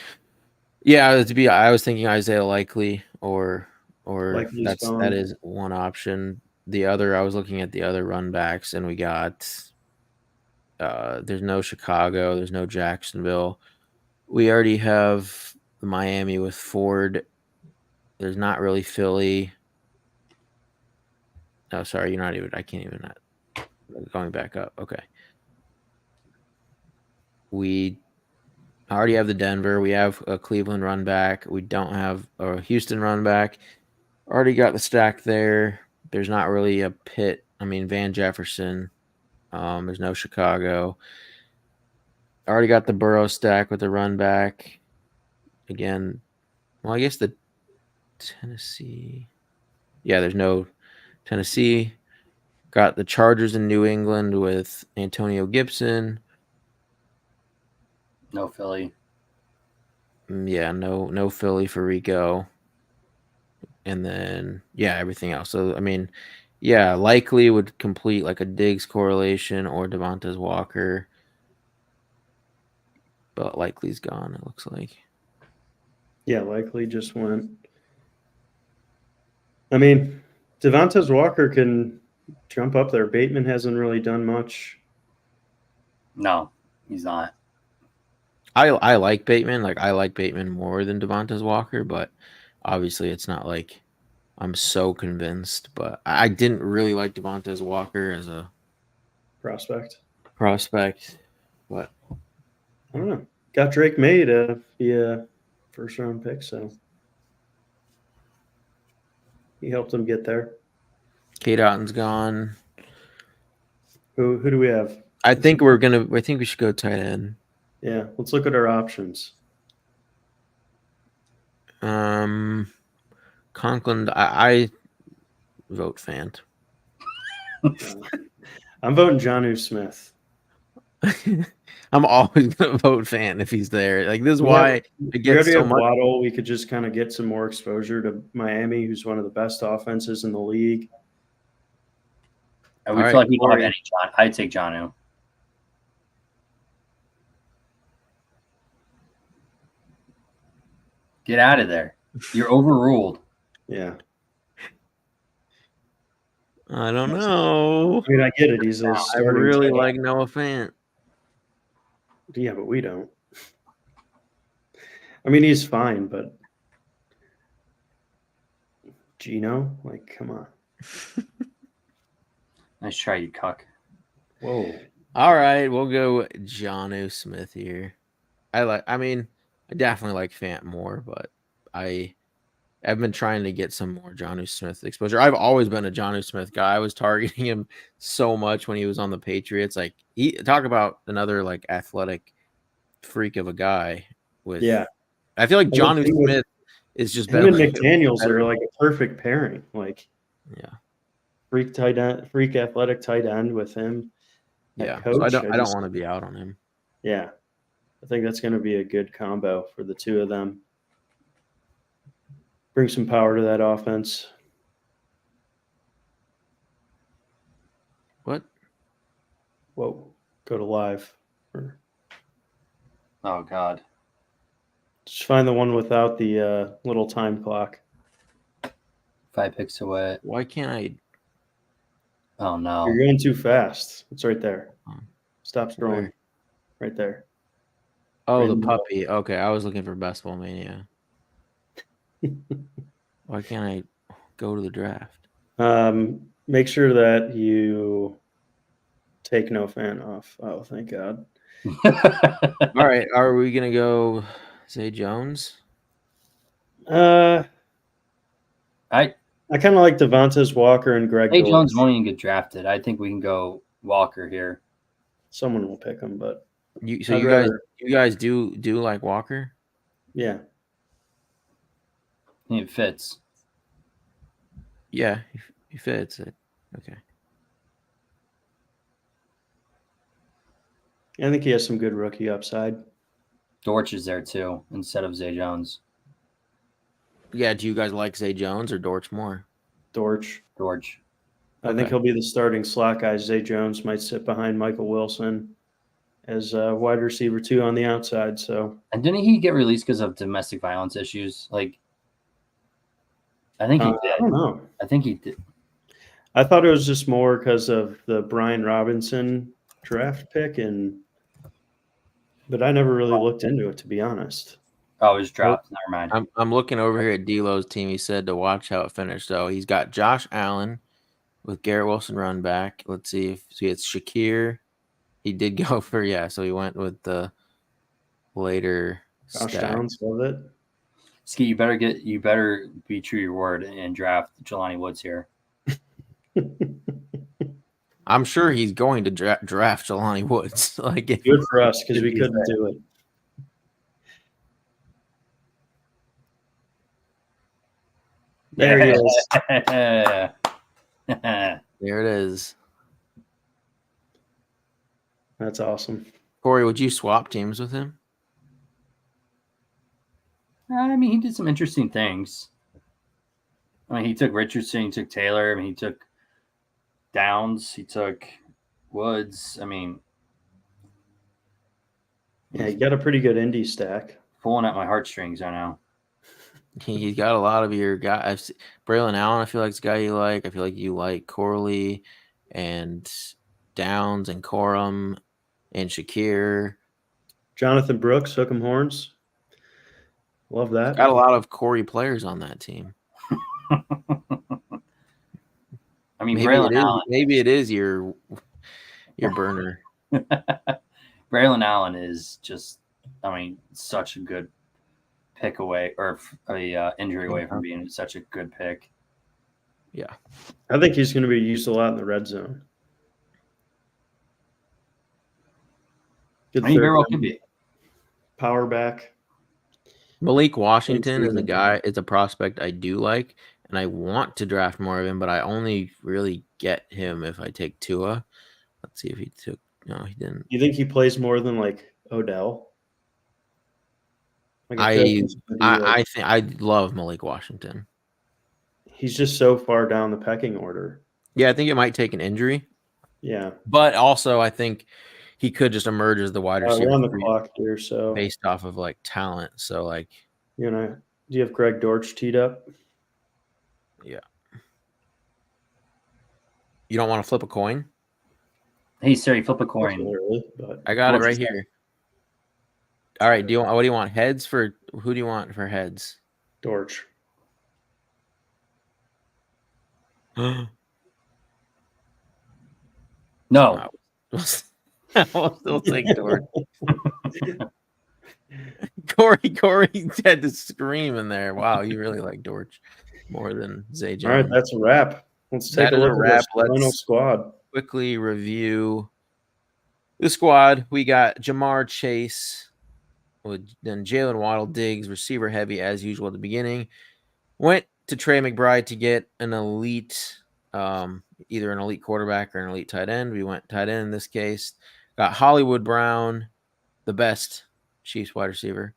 Yeah, I was thinking Isaiah Likely or that is one option. The other, I was looking at the other run backs, and we got there's no Chicago, there's no Jacksonville. We already have Miami with Ford. There's not really Philly. Oh, sorry, you're not even. I can't even. Going back up. Okay. We already have the Denver. We have a Cleveland run back. We don't have a Houston run back. Already got the stack there. There's not really a pit. I mean, Van Jefferson. There's no Chicago. Already got the Burrow stack with the run back. Again, well, I guess the Tennessee. Yeah, there's no Tennessee. Got the Chargers in New England with Antonio Gibson. No Philly. Yeah, no Philly for Rico. And then, yeah, everything else. So, I mean, yeah, Likely would complete like a Diggs correlation or Devontae Walker. But Likely's gone, it looks like. Yeah, Likely just went. I mean, Devontae Walker can jump up there. Bateman hasn't really done much. No, he's not. I like Bateman. Like, I like Bateman more than Devontae Walker, but obviously it's not like I'm so convinced. But I didn't really like Devontae Walker as a prospect. But I don't know. Got Drake May to be a first round pick, so he helped them get there. Kate Otten's gone. Who do we have? I think we should go tight end. Yeah, let's look at our options. Conklin, I vote Fant. I'm voting Jonnu Smith. I'm always gonna vote Fant if he's there. Like, this is why it gets so much. Waddle. We could just kind of get some more exposure to Miami, who's one of the best offenses in the league. And we feel like we don't have any John. I'd take Jonnu. Get out of there. You're overruled. Yeah. I don't know. I mean, I get it. He's a I starting really tight like end. Noah Fant. Yeah, but we don't. I mean, he's fine, but Gino, like, come on. Nice try, you cuck. Whoa. All right, we'll go Jonnu Smith here. I mean, I definitely like Fant more, but I've been trying to get some more Jonnu Smith exposure. I've always been a Jonnu Smith guy. I was targeting him so much when he was on the Patriots. Like he talk about another like athletic freak of a guy with Yeah. I feel like And the Jonnu thing with Smith is just him better. and McDaniels better. are like a perfect pairing. Like Yeah. freak tight end, freak athletic tight end with him at Yeah. So coach. I don't want to be out on him. Yeah. I think that's going to be a good combo for the two of them. Bring some power to that offense. What? Whoa. Go to live. Oh God. Just find the one without the little time clock. 5 picks away. Why can't I? Oh no. You're going too fast. It's right there. Um, Stop scrolling. Where? Right there. Oh, Right the in the middle. puppy. Okay, I was looking for Best Ball Mania. Why can't I go to the draft? Make sure that you take no fan off. Oh, thank God. All right, are we gonna go Zay Jones? I I kind of like Devontae Walker and Greg Hey Dortch. Jones won't even get drafted. I think we can go Walker here. Someone will pick him, but You guys do like Walker? yeah. I think it fits. Yeah, he fits it. Okay. I think he has some good rookie upside. Dortch is there too instead of Zay Jones. Yeah, do you guys like Zay Jones or Dortch more? Dortch. George. I think he'll be the starting slot guy. Zay Jones might sit behind Michael Wilson as wide receiver 2 on the outside. So, And didn't he get released because of domestic violence issues? Like, I think he did. I don't know. I think he did. I thought it was just more because of the Brian Robinson draft pick, but I never really looked into it, to be honest. Oh, it was dropped. Never mind. I'm looking over here at D'Lo's team. He said to watch how it finished. So he's got Josh Allen with Garrett Wilson run back. Let's see if it's Shakir. He did go for so he went with the later Josh stack. Downs, love it. Ski, you better be true to your word and draft Jelani Woods here. I'm sure he's going to draft Jelani Woods. Like good for us because we couldn't do it. There he is. There it is. That's awesome. Corey, would you swap teams with him? I mean, he did some interesting things. I mean, he took Richardson, he took Taylor, I mean, he took Downs, he took Woods. I mean, yeah, he got a pretty good indie stack. Pulling at my heartstrings right now. He's got a lot of your guys. Braylon Allen, I feel like is a guy you like. I feel like you like Corley and Downs and Corum and Shakir. Jonathan Brooks, hook 'em horns. Love that. Got a lot of Corey players on that team. I mean, maybe it is your burner. Braylon Allen is just, I mean, such a good pick away or a injury away from being such a good pick. Yeah. I think he's going to be used a lot in the red zone. Good, he very well could be. Power back. Malik Washington is a prospect I do like, and I want to draft more of him, but I only really get him if I take Tua. Let's see if he took. No, he didn't. You think he plays more than like Odell? Like I think I love Malik Washington. He's just so far down the pecking order. Yeah, I think it might take an injury. Yeah, but also I think he could just emerge as the wide receiver. We're on the clock here, so based off of like talent. So like, do you have Greg Dortch teed up? Yeah. You don't want to flip a coin? Hey Siri, flip a coin. Really, but I got it right here. All right. What do you want? Heads for who do you want for heads? Dorch. No. I'll still take Dorch. Corey had to scream in there. Wow, you really like Dorch more than Zay Jones. All right, that's a wrap. Let's take a look at this final squad. Quickly review the squad. We got Jamar Chase, then Jalen Waddle, Diggs, receiver heavy as usual at the beginning. Went to Trey McBride to get an elite, either an elite quarterback or an elite tight end. We went tight end in this case. Got Hollywood Brown, the best Chiefs wide receiver.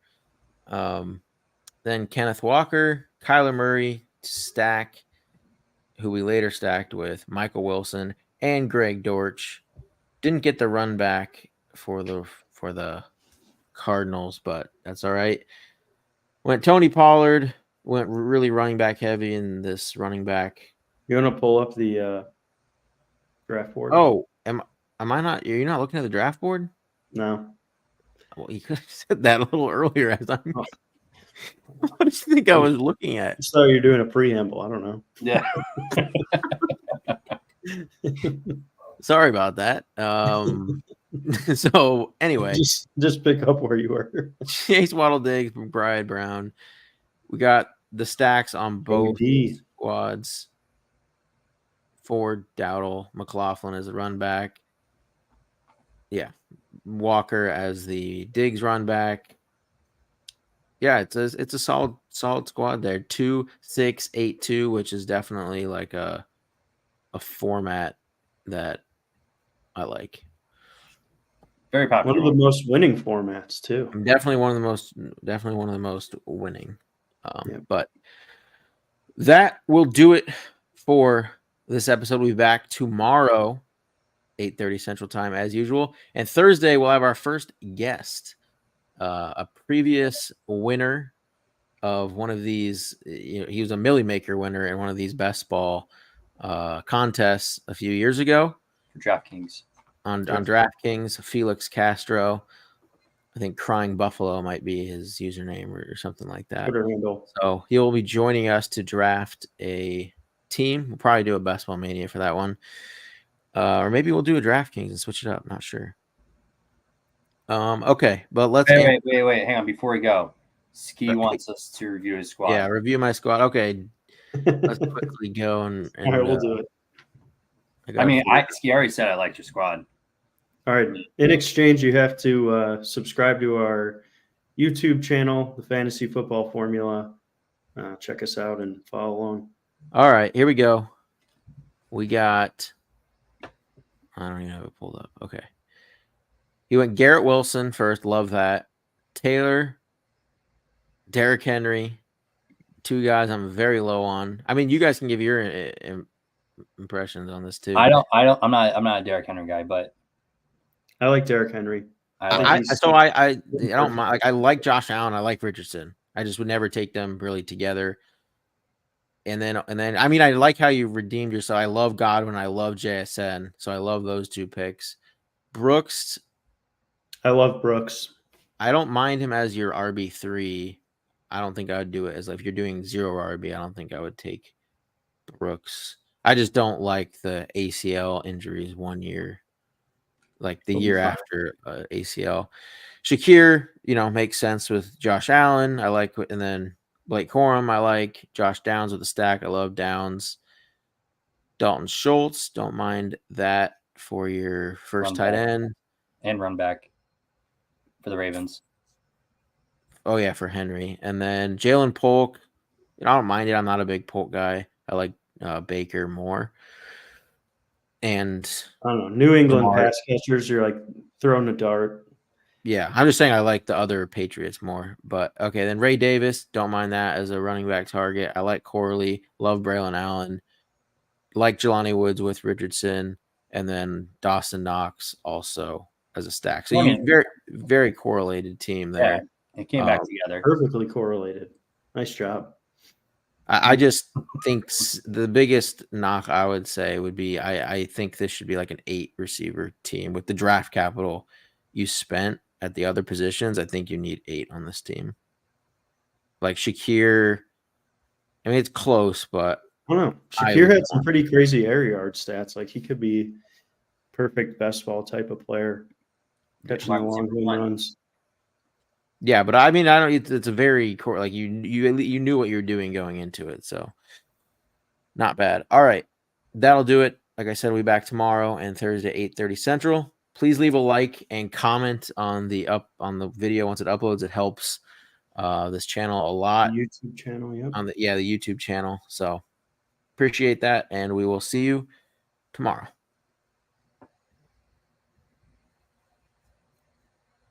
Then Kenneth Walker, Kyler Murray, stack, who we later stacked with Michael Wilson and Greg Dortch. Didn't get the run back for the Cardinals, but that's all right. Went Tony Pollard, went really running back heavy in this running back. You want to pull up the draft board? Oh, am I not? You're not looking at the draft board? No. Well, you could have said that a little earlier. As I'm. Oh. What did you think I was looking at? So you're doing a preamble. I don't know. Yeah. Sorry about that. So anyway, just pick up where you were. Chase, Waddle, Diggs, McBride, Brown. We got the stacks on both squads. Ford, Dowdle, McLaughlin as a run back. Yeah, Walker as the Diggs run back. Yeah, it's a solid squad there. 2-6-8-2, which is definitely like a format that I like. Very popular. One of the most winning formats too. Definitely one of the most winning. But that will do it for this episode. We'll be back tomorrow, 8:30 Central Time as usual, and Thursday we'll have our first guest, a previous winner of one of these. He was a Millie Maker winner in one of these best ball contests a few years ago. For DraftKings. On DraftKings, Felix Castro. I think Crying Buffalo might be his username or something like that. So he'll be joining us to draft a team. We'll probably do a Best Ball Mania for that one. Or maybe we'll do a DraftKings and switch it up. Not sure. Okay, but let's wait. Hang on. Before we go, Ski wants us to review his squad. Yeah, review my squad. Okay. Let's quickly go and all right, we'll do it. Ski already said I liked your squad. All right. In exchange, you have to subscribe to our YouTube channel, The Fantasy Football Formula. Check us out and follow along. All right, here we go. We got. I don't even have it pulled up. Okay. He went Garrett Wilson first. Love that. Taylor, Derrick Henry, two guys I'm very low on. I mean, you guys can give your impressions on this too. I'm not a Derrick Henry guy, but I like Derrick Henry. I don't mind. Like, I like Josh Allen. I like Richardson. I just would never take them really together. And then I mean, I like how you redeemed yourself. I love Godwin. I love JSN. So I love those two picks. Brooks. I love Brooks. I don't mind him as your RB3. I don't think I would do it as if you're doing 0 RB. I don't think I would take Brooks. I just don't like the ACL injuries 1 year, like the year after ACL. Shakir, makes sense with Josh Allen. I like, and then Blake Corum, I like. Josh Downs with the stack. I love Downs. Dalton Schultz, don't mind that for your first tight end. And run back for the Ravens. Oh, yeah, for Henry. And then Jalen Polk, I don't mind it. I'm not a big Polk guy. I like Baker more. And I don't know. New England pass catchers, you're like throwing a dart. Yeah, I'm just saying I like the other Patriots more. But okay, then Ray Davis, don't mind that as a running back target. I like Corley, love Braylon Allen, like Jelani Woods with Richardson, and then Dawson Knox also as a stack. So you very, very correlated team there. Yeah, it came back together. Perfectly correlated. Nice job. I just think the biggest knock I would say would be I think this should be like an 8 receiver team with the draft capital you spent at the other positions. I think you need 8 on this team. Like Shakir, I mean it's close, but I don't know. Shakir had some pretty crazy air yard stats. Like he could be perfect best ball type of player, catching the long home runs. Yeah, but I mean I don't. It's a very core. Like you knew what you were doing going into it, so not bad. All right, that'll do it. Like I said, we'll be back tomorrow and Thursday 8:30 Central. Please leave a like and comment on the video once it uploads. It helps this channel a lot. The YouTube channel, yep. The YouTube channel. So appreciate that, and we will see you tomorrow.